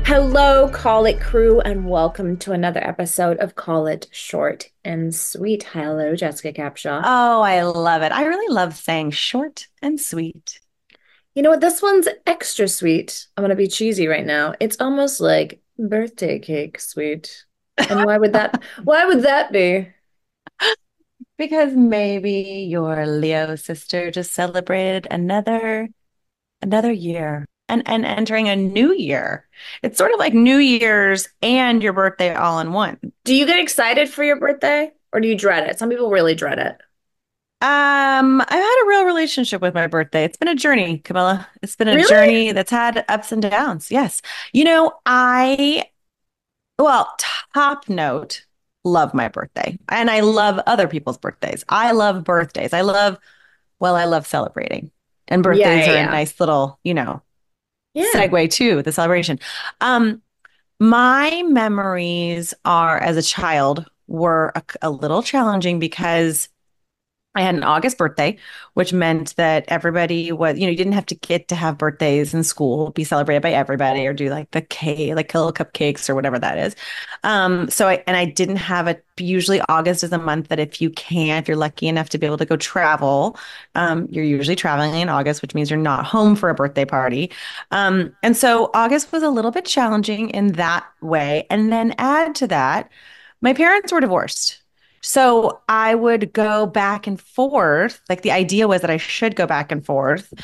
Hello, Call It crew, and welcome to another episode of Call It Short and Sweet. Hello, Jessica Capshaw. Oh, I love it. I really love saying short and sweet. You know what? This one's extra sweet. I'm gonna be cheesy right now. It's almost like birthday cake sweet. And why would that be? Because maybe your Leo sister just celebrated another year and entering a new year. It's sort of like New Year's and your birthday all in one. Do you get excited for your birthday or do you dread it? Some people really dread it. I've had a real relationship with my birthday. It's been a journey, Camilla. It's been a Really? journey that's had ups and downs. Yes. You know, well, top note, love my birthday. And I love other people's birthdays. I love birthdays. I love celebrating. And Yeah, birthdays yeah, are a yeah. nice little, Yeah. segue to the celebration. Um, my memories are as a child were a little challenging because I had an August birthday, which meant that everybody was, you didn't have to get to have birthdays in school, be celebrated by everybody, or do like the cake, like little cupcakes or whatever that is. I didn't have usually August is a month that if you're lucky enough to be able to go travel, you're usually traveling in August, which means you're not home for a birthday party. And so August was a little bit challenging in that way. And then add to that, my parents were divorced. So I would go back and forth. Like the idea was that I should go back and forth.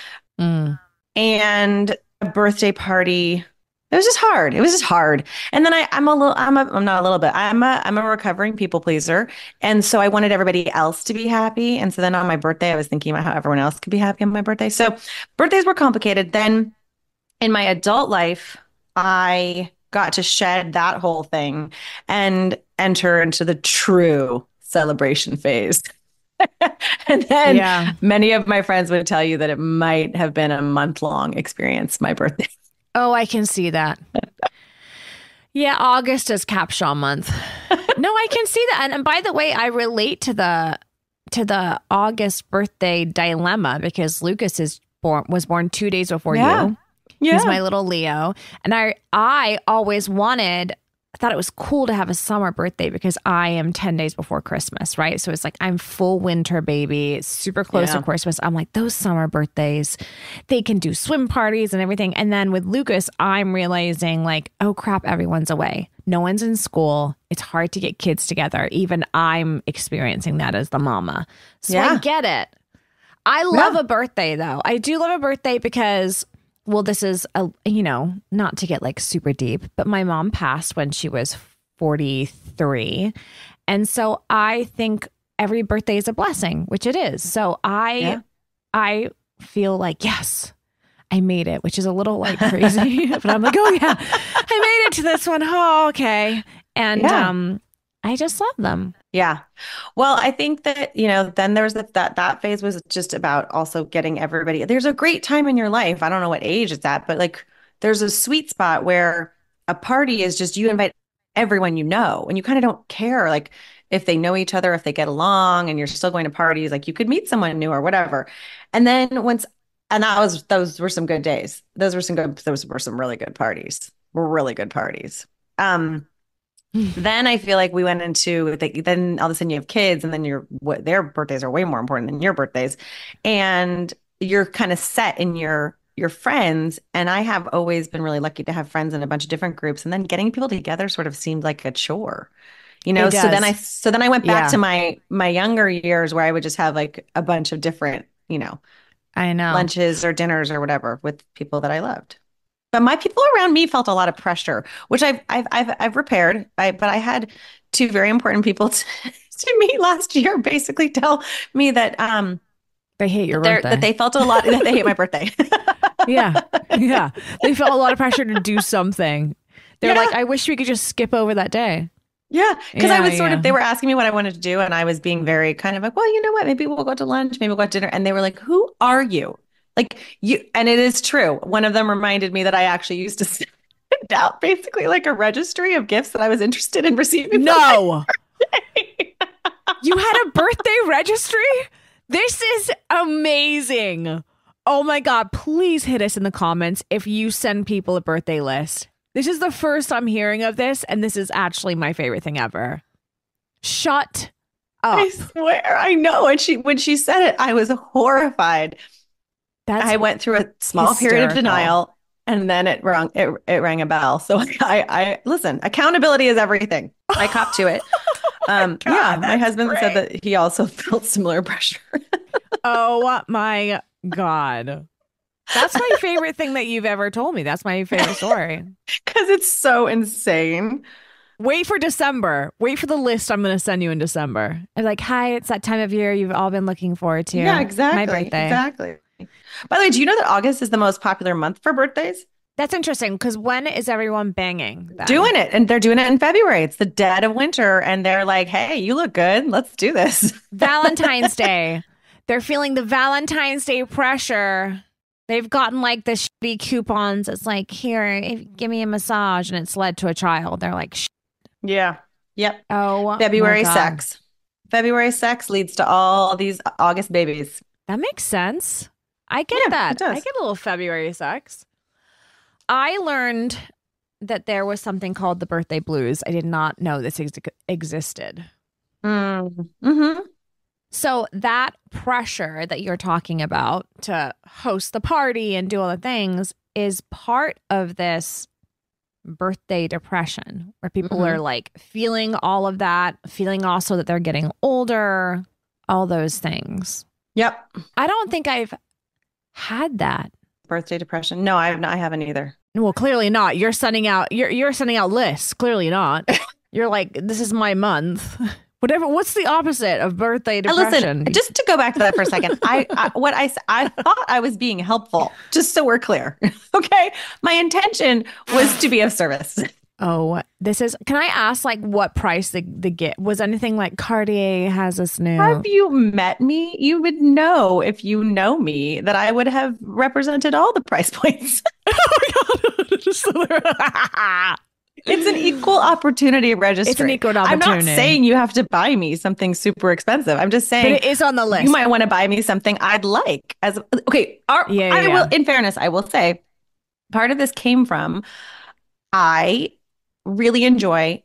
Mm. And a birthday party, it was just hard. It was just hard. And then I'm not a little bit, I'm a recovering people pleaser. And so I wanted everybody else to be happy. And so then on my birthday, I was thinking about how everyone else could be happy on my birthday. So birthdays were complicated. Then in my adult life, I got to shed that whole thing and enter into the true celebration phase. And then Yeah. many of my friends would tell you that it might have been a month-long experience, my birthday. Oh, I can see that. Yeah, August is Capshaw month. No, I can see that. And by the way, I relate to the August birthday dilemma because Lucas was born 2 days before Yeah. you. He's Yeah. my little Leo. And I always I thought it was cool to have a summer birthday because I am 10 days before Christmas, right? So it's like I'm full winter baby, it's super close to Yeah. Christmas. I'm like, those summer birthdays, they can do swim parties and everything. And then with Lucas, I'm realizing like, oh crap, everyone's away. No one's in school. It's hard to get kids together. Even I'm experiencing that as the mama. So I Yeah. get it. I love Yeah. a birthday though. I do love a birthday because well, this is not to get like super deep, but my mom passed when she was 43. And so I think every birthday is a blessing, which it is. So Yeah. I feel like, yes, I made it, which is a little like crazy, but I'm like, oh yeah, I made it to this one. Oh, okay. And Yeah. I just love them. Yeah. Well, I think that, then there was that phase was just about also getting everybody. There's a great time in your life. I don't know what age it's at, but like there's a sweet spot where a party is just you invite everyone you know and you kind of don't care like if they know each other, if they get along and you're still going to parties, like you could meet someone new or whatever. And then and those were some good days. Those were some really good parties. Were really good parties. Um, then I feel like we went into then all of a sudden you have kids and then their birthdays are way more important than your birthdays. And you're kind of set in your friends. And I have always been really lucky to have friends in a bunch of different groups. And then getting people together sort of seemed like a chore. It So then I does. so then I went back Yeah, to my younger years where I would just have like a bunch of different, I know. lunches or dinners or whatever with people that I loved. But my people around me felt a lot of pressure, which I've repaired. But I had two very important people to meet last year basically tell me that They hate your that birthday. they felt a lot that they hate my birthday. Yeah. Yeah. They felt a lot of pressure to do something. They're Yeah. like, I wish we could just skip over that day. Yeah, because I Yeah. was Yeah. they were asking me what I wanted to do, and I was being very kind of like, well, you know what? Maybe we'll go to lunch, maybe we'll go to dinner. And they were like, who are you? Like and it is true. One of them reminded me that I actually used to send out basically like a registry of gifts that I was interested in receiving for my No, birthday. you had a birthday registry? This is amazing. Oh my God. Please hit us in the comments if you send people a birthday list. This is the first I'm hearing of this, and this is actually my favorite thing ever. Shut up. I swear, I know. And when she said it, I was horrified. I went through a small period of denial, and then it rang a bell. So I listen, accountability is everything. I cop to it. My husband said that he also felt similar pressure. Oh my God. That's my favorite thing that you've ever told me. That's my favorite story. Because it's so insane. Wait for December. Wait for the list I'm going to send you in December. I'm like, hi, it's that time of year you've all been looking forward to. Yeah, exactly. My birthday. Exactly. By the way, do you know that August is the most popular month for birthdays? That's interesting because when is everyone banging then? Doing it? And they're doing it in February. It's the dead of winter. And they're like, hey, you look good. Let's do this. Valentine's Day. They're feeling the Valentine's Day pressure. They've gotten like the shitty coupons. It's like, here, give me a massage. And it's led to a child. They're like, yeah. Yep. Oh, February sex. February sex leads to all these August babies. That makes sense. I get that. It does. I get a little February sex. I learned that there was something called the birthday blues. I did not know this existed. Mm-hmm. So that pressure that you're talking about to host the party and do all the things is part of this birthday depression where people are like feeling all of that, feeling also that they're getting older, all those things. Yep. I don't think I've had that. Birthday depression. No, I haven't either. Well, clearly not. You're sending out you're sending out lists. Clearly not. You're like, this is my month. Whatever. What's the opposite of birthday depression? Listen, just to go back to that for a second, I thought I was being helpful. Just so we're clear, okay? My intention was to be of service. Oh, can I ask like what price the gift was? Anything like Cartier has this new? Have you met me? You would know if you know me that I would have represented all the price points. Oh my God. It's an equal opportunity registry. It's an equal opportunity. I'm not saying you have to buy me something super expensive. I'm just saying, but it is on the list. You might want to buy me something I'd like. I will. In fairness, I will say, part of this came from I really enjoy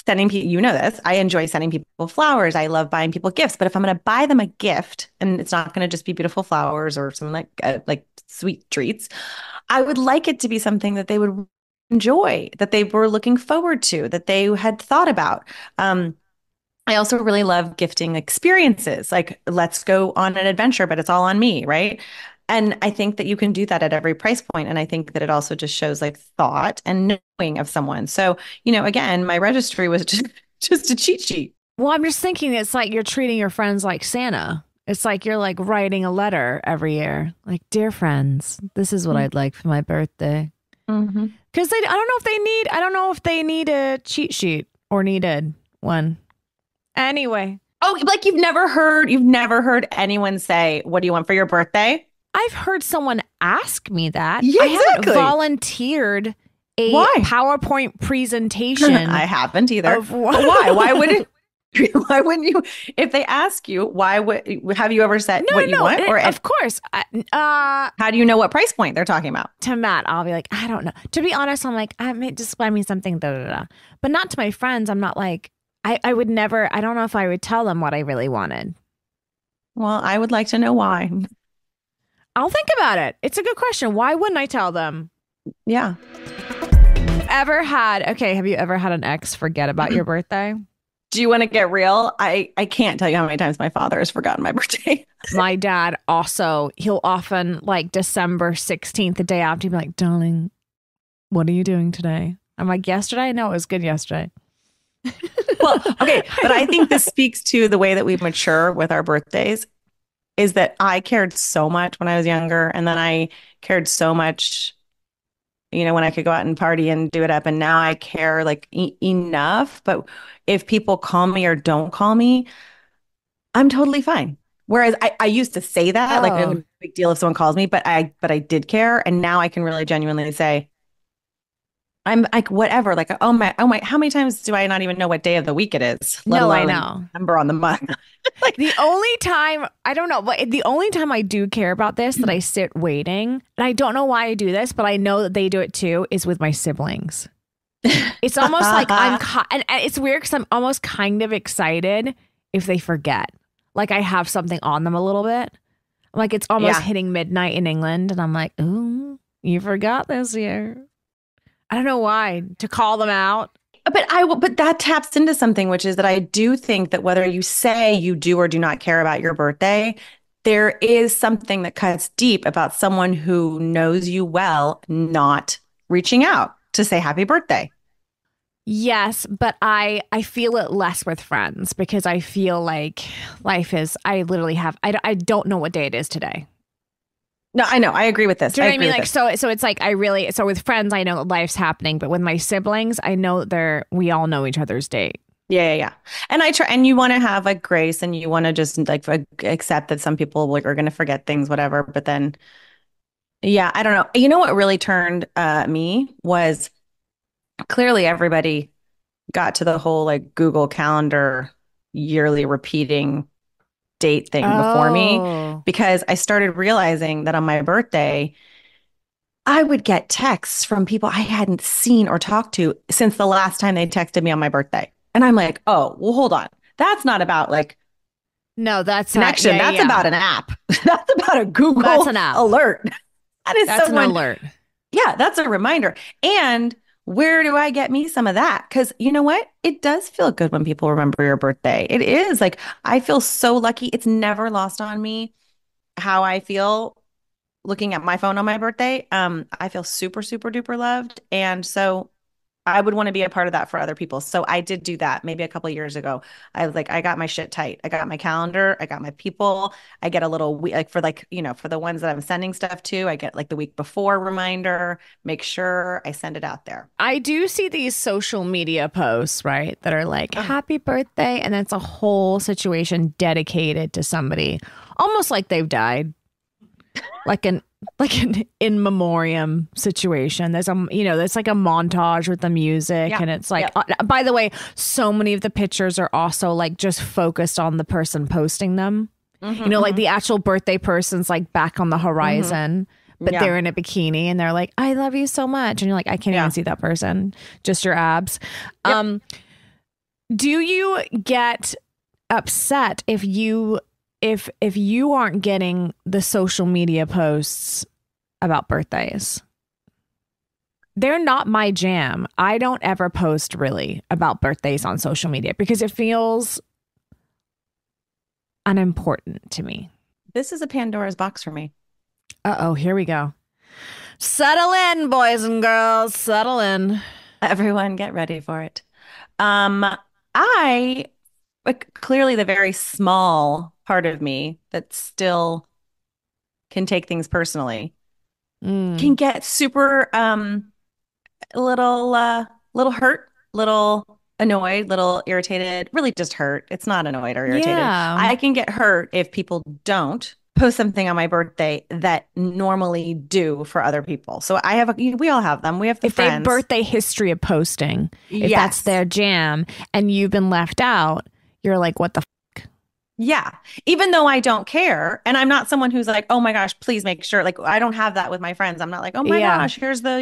sending people. You know this. I enjoy sending people flowers. I love buying people gifts. But if I'm going to buy them a gift, and it's not going to just be beautiful flowers or something like sweet treats, I would like it to be something that they would enjoy, that they were looking forward to, that they had thought about. I also really love gifting experiences, like let's go on an adventure, but it's all on me, right? And I think that you can do that at every price point. And I think that it also just shows like thought and knowing of someone. So, again, my registry was just a cheat sheet. Well, I'm just thinking it's like you're treating your friends like Santa. It's like you're like writing a letter every year. Like, dear friends, this is what I'd like for my birthday. Because I don't know if they need a cheat sheet or needed one. Anyway. Oh, like you've never heard anyone say, what do you want for your birthday? I've heard someone ask me that. Yeah, I exactly. haven't volunteered a PowerPoint presentation. I haven't either. Why? Why wouldn't you? If they ask you, have you ever said what you want? Of course. How do you know what price point they're talking about? To Matt, I'll be like, I don't know. To be honest, I'm like, I may just buy me something, but not to my friends. I'm not like, I would never. I don't know if I would tell them what I really wanted. Well, I would like to know why. I'll think about it. It's a good question. Why wouldn't I tell them? Yeah. Have you ever had an ex forget about your birthday? Do you want to get real? I can't tell you how many times my father has forgotten my birthday. My dad also, he'll often like December 16th, the day after, he'll be like, darling, what are you doing today? I'm like, yesterday? No, it was good yesterday. Well, okay. But I think this speaks to the way that we mature with our birthdays. Is that I cared so much when I was younger, and then I cared so much, when I could go out and party and do it up. And now I care like enough. But if people call me or don't call me, I'm totally fine. Whereas I used to say that, like it was a big deal if someone calls me, but I did care. And now I can really genuinely say, I'm like, whatever. Like, oh my, how many times do I not even know what day of the week it is, let No, I alone know. number on the month? Like, The only time, I don't know, but the only time I do care about this, that I sit waiting, and I don't know why I do this, but I know that they do it too, is with my siblings. It's almost like and it's weird because I'm almost kind of excited if they forget. Like I have something on them a little bit. Like it's almost hitting midnight in England, and I'm like, ooh, you forgot this year. I don't know why, to call them out. But that taps into something, which is that I do think that whether you say you do or do not care about your birthday, there is something that cuts deep about someone who knows you well not reaching out to say happy birthday. Yes, but I feel it less with friends because I feel like life is, I literally have, I don't know what day it is today. No, I know. I agree with this. Do you know what I mean? Like, so it's like, so with friends, I know life's happening, but with my siblings, I know we all know each other's date. Yeah. And I try, and you want to have like grace, and you want to just like accept that some people like are going to forget things, whatever. But then, yeah, I don't know. You know what really turned me was clearly everybody got to the whole like Google Calendar yearly repeating date thing before me, because I started realizing that on my birthday, I would get texts from people I hadn't seen or talked to since the last time they texted me on my birthday. And I'm like, oh, well, hold on. That's not about like no, that's connection. That's about an app. That's about a Google alert. That's an alert. Yeah, that's a reminder. And where do I get me some of that? Because you know what? It does feel good when people remember your birthday. It is like, I feel so lucky. It's never lost on me how I feel looking at my phone on my birthday. I feel super, super duper loved. And so I would want to be a part of that for other people. So I did do that maybe a couple of years ago. I was like, I got my shit tight. I got my calendar. I got my people. I get a little like for like, you know, for the ones that I'm sending stuff to, I get like the week before reminder, make sure I send it out there. I do see these social media posts, right, that are like, happy birthday. And it's a whole situation dedicated to somebody, almost like they've died. Like an in memoriam situation. There's there's like a montage with the music, and it's like, by the way, so many of the pictures are also like just focused on the person posting them. Like the actual birthday person's like back on the horizon, but they're in a bikini and they're like, I love you so much. And you're like, I can't even see that person, just your abs. Do you get upset if you aren't getting the social media posts about birthdays? They're not my jam. I don't ever post really about birthdays on social media because it feels unimportant to me. This is a Pandora's box for me. Uh-oh, here we go. Settle in, boys and girls. Settle in. Everyone get ready for it. Clearly the very small part of me that still can take things personally can get super little hurt, little annoyed, little irritated, really just hurt. It's not annoyed or irritated. I can get hurt if people don't post something on my birthday that normally do for other people. So we all have them. We have the if friends. They have birthday history of posting, if that's their jam and you've been left out, you're like, what the fuck? Yeah. Even though I don't care. And I'm not someone who's like, oh my gosh, please make sure. Like, I don't have that with my friends. I'm not like, oh my gosh, here's the,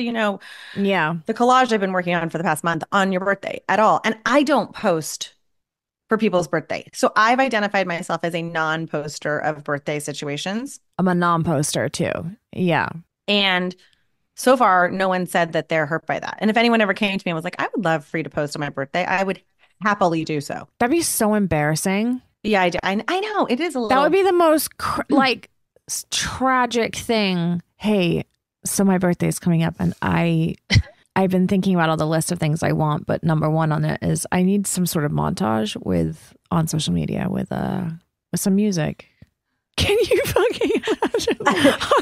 the collage I've been working on for the past month on your birthday at all. And I don't post for people's birthday. So I've identified myself as a non-poster of birthday situations. I'm a non-poster too. Yeah. And so far, no one said that they're hurt by that. And if anyone ever came to me and was like, I would love for you to post on my birthday, I would happily do so. That'd be so embarrassing. Yeah, I do. I know it is a little. That would be the most tragic thing. Hey, so my birthday is coming up, and I've been thinking about all the list of things I want, but number one on it is I need some sort of montage on social media with some music. Can you fucking imagine?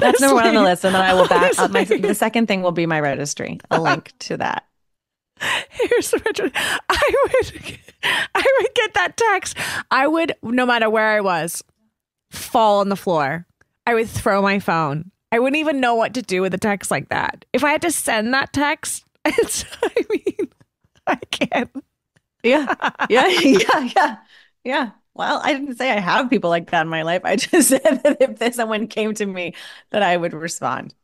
That's number one on the list, and then I will back up the second thing will be my registry. A link to that. Here's the registry. I would get that text. I would, no matter where I was, fall on the floor. I would throw my phone. I wouldn't even know what to do with a text like that. If I had to send that text, I mean, I can't. Yeah. Yeah. Yeah. Yeah. Yeah. Well, I didn't say I have people like that in my life. I just said that if someone came to me, that I would respond.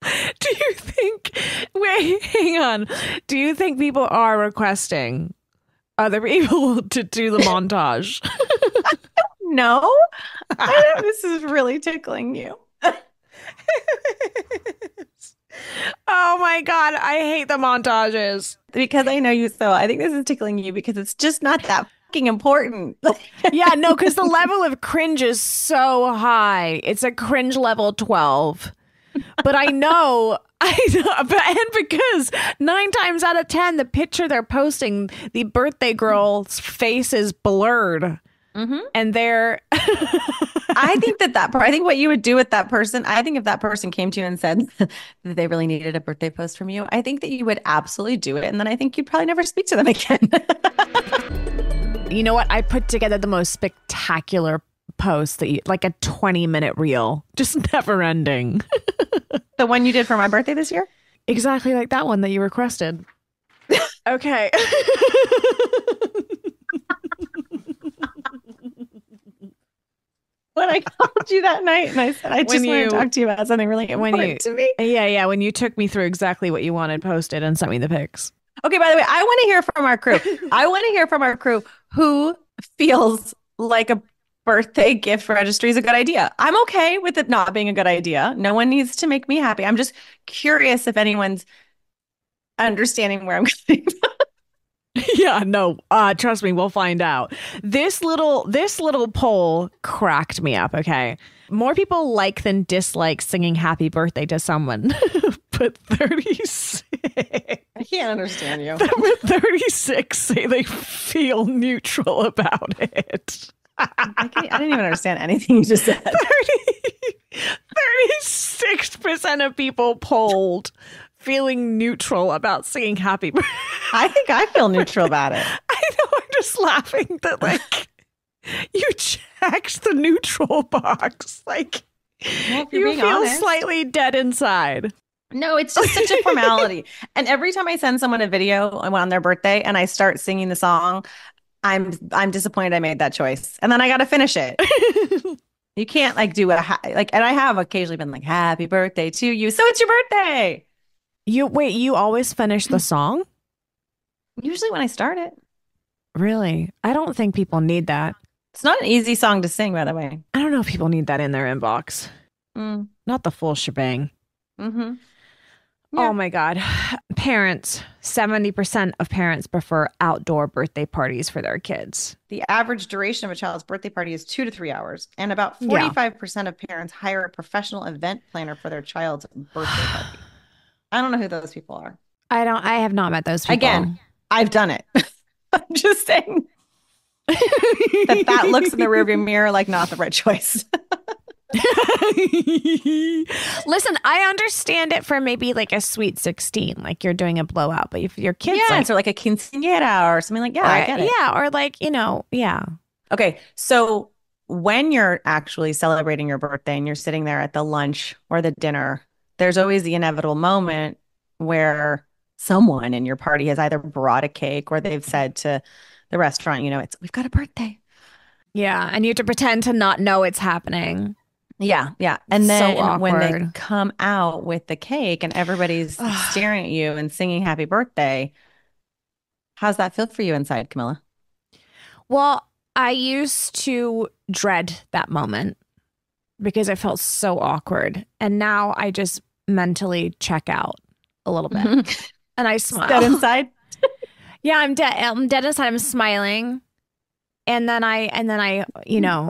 Do you think, wait, hang on. Do you think people are requesting other people to do the montage? No, this is really tickling you. Oh my God, I hate the montages. Because I know you so. I think this is tickling you because it's just not that fucking important. Yeah, no, because the level of cringe is so high. It's a cringe level 12. But I know, and because 9 times out of 10, the picture they're posting, the birthday girl's face is blurred. Mm-hmm. And they're I think I think what you would do with that person, I think if that person came to you and said that they really needed a birthday post from you, I think that you would absolutely do it. And then I think you'd probably never speak to them again. You know what? I put together the most spectacular post like a 20-minute reel, just never ending. The one you did for my birthday this year? Exactly like that one that you requested. Okay. When I called you that night and I said, I just want to talk to you about something really important to me. Yeah. When you took me through exactly what you wanted posted and sent me the pics. Okay, by the way, I want to hear from our crew. I want to hear from our crew who feels like a birthday gift registry is a good idea. I'm okay with it not being a good idea. No one needs to make me happy. I'm just curious if anyone's understanding where I'm going from. Yeah, no, trust me, we'll find out. This little poll cracked me up, okay? More people like than dislike singing happy birthday to someone. But 36. I can't understand you. 36 say they feel neutral about it. I didn't even understand anything you just said. 36% of people polled feeling neutral about singing happy birthday. I think I feel neutral about it. I know, I'm just laughing that like you checked the neutral box. Like you feel honest, slightly dead inside. No, it's just such a formality. And every time I send someone a video on their birthday and I start singing the song, I'm disappointed I made that choice. And then I got to finish it. You can't like do and I have occasionally been like, happy birthday to you. So it's your birthday. You always finish the song? Usually when I start it. Really? I don't think people need that. It's not an easy song to sing, by the way. I don't know if people need that in their inbox. Not the full shebang. Mm-hmm. Yeah. Oh my God. Parents, 70% of parents prefer outdoor birthday parties for their kids. The average duration of a child's birthday party is 2 to 3 hours. And about 45% of parents hire a professional event planner for their child's birthday party. I don't know who those people are. I have not met those people. Again, I've done it. I'm just saying that looks in the rearview mirror like not the right choice. Listen, I understand it for maybe like a sweet 16, like you're doing a blowout, but if your kids or like a quinceañera or something like I get it. Yeah, or like, yeah. Okay, so when you're actually celebrating your birthday and you're sitting there at the lunch or the dinner, there's always the inevitable moment where someone in your party has either brought a cake or they've said to the restaurant, we've got a birthday. Yeah, and you have to pretend to not know it's happening. Yeah. And then so when they come out with the cake and everybody's staring at you and singing happy birthday, how's that feel for you inside, Camilla? Well, I used to dread that moment because it felt so awkward. And now I just mentally check out a little bit. And I smile. Dead inside? Yeah, I'm dead inside. I'm smiling. And then I,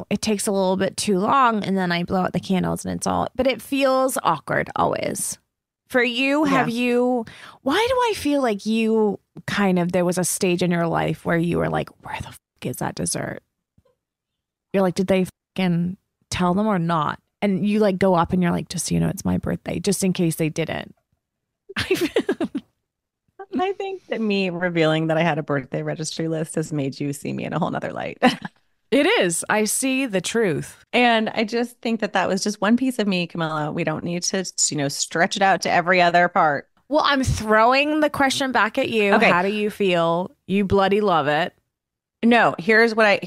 it takes a little bit too long and then I blow out the candles and but it feels awkward always. For you, why do I feel like there was a stage in your life where you were like, where the is that dessert? You're like, did they fucking tell them or not? And you like go up and you're like, just so you know, it's my birthday, just in case they didn't. I think that me revealing that I had a birthday registry list has made you see me in a whole nother light. It is. I see the truth. And I just think that was just one piece of me, Camilla. We don't need to, stretch it out to every other part. Well, I'm throwing the question back at you. Okay. How do you feel? You bloody love it. No, here's what I,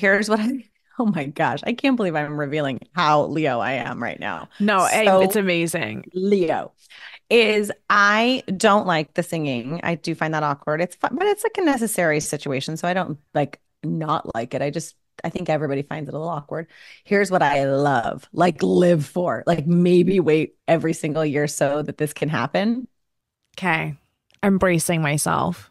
oh my gosh, I can't believe I'm revealing how Leo I am right now. No, So it's amazing. Leo is I don't like the singing. I do find that awkward. It's fun, but it's like a necessary situation. So I don't like not like it. I think everybody finds it a little awkward. Here's what I love, like live for, like maybe wait every single year so that this can happen. Okay. I'm bracing myself.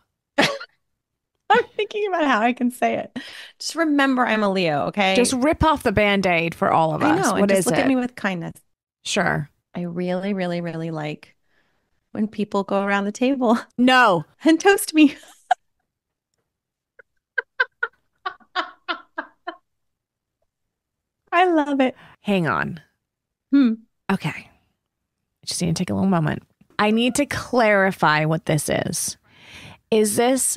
I'm thinking about how I can say it. Just remember I'm a Leo, okay? Just rip off the Band-Aid for all of us. I know, and What just is look it? at me with kindness. Sure. I really, really, really like when people go around the table No. and toast me. I love it. Hang on. Hmm. Okay. Just need to take a little moment. I need to clarify what this is. Is this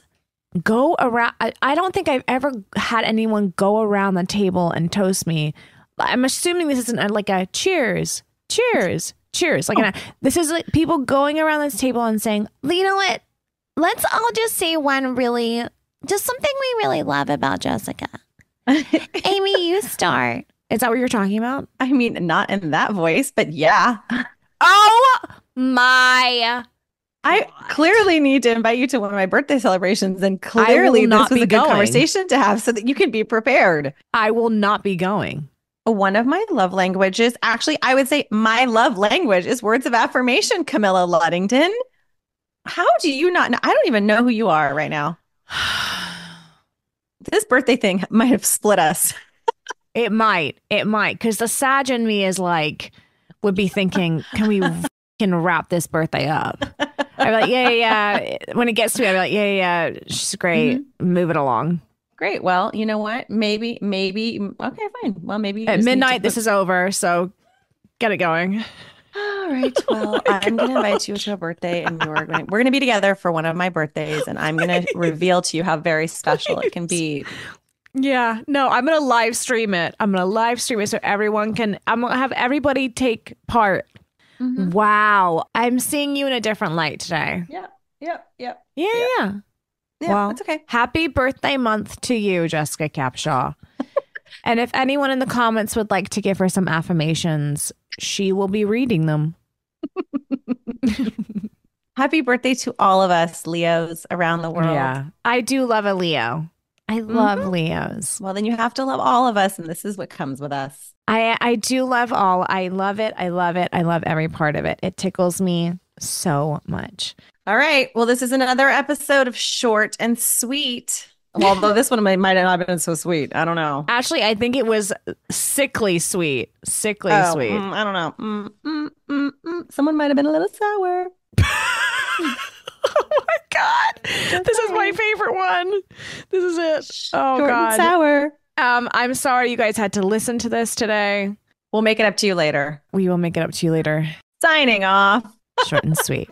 go around? I don't think I've ever had anyone go around the table and toast me. I'm assuming this isn't like a cheers, cheers, cheers. Like this is like people going around this table and saying, you know what? Let's all just say just something we really love about Jessica. Amy, you start. Is that what you're talking about? I mean, not in that voice, but yeah. Oh my. I clearly need to invite you to one of my birthday celebrations, and I clearly will not this was be a good going. conversation to have so that you can be prepared. I will not be going. One of my love languages, actually, I would say my love language is words of affirmation, Camilla Luddington. How do you not know? I don't even know who you are right now. This birthday thing might have split us. It might. Because the Sag in me is like, would be thinking, can we can wrap this birthday up? I'd be like, yeah. When it gets to me, I'd be like, yeah. She's great. Move it along. Great. Well, you know what? Maybe. Okay, fine. Well, maybe At midnight, this is over. So get it going. All right. Well, I'm going to invite you to a birthday, and we're going to be together for one of my birthdays, and I'm going to reveal to you how very special it can be. Yeah. No, I'm going to live stream it. So everyone can, I'm going to have everybody take part. Mm-hmm. Wow. I'm seeing you in a different light today. Yeah. Yeah. Well, it's okay. Happy birthday month to you, Jessica Capshaw. And if anyone in the comments would like to give her some affirmations, she will be reading them. Happy birthday to all of us Leos around the world. Yeah. I do love a Leo. I love Leos. Well, then you have to love all of us, and this is what comes with us. I do love all. I love it. I love every part of it. It tickles me so much. All right. Well, this is another episode of Short and Sweet. Although this one might not have been so sweet. I don't know. Actually, I think it was sickly sweet. Sweet. I don't know. Someone might have been a little sour. Oh my God. This is my favorite one. This is it. Oh Short God. And sour. I'm sorry you guys had to listen to this today. We'll make it up to you later. We will make it up to you later. Signing off. Short and sweet.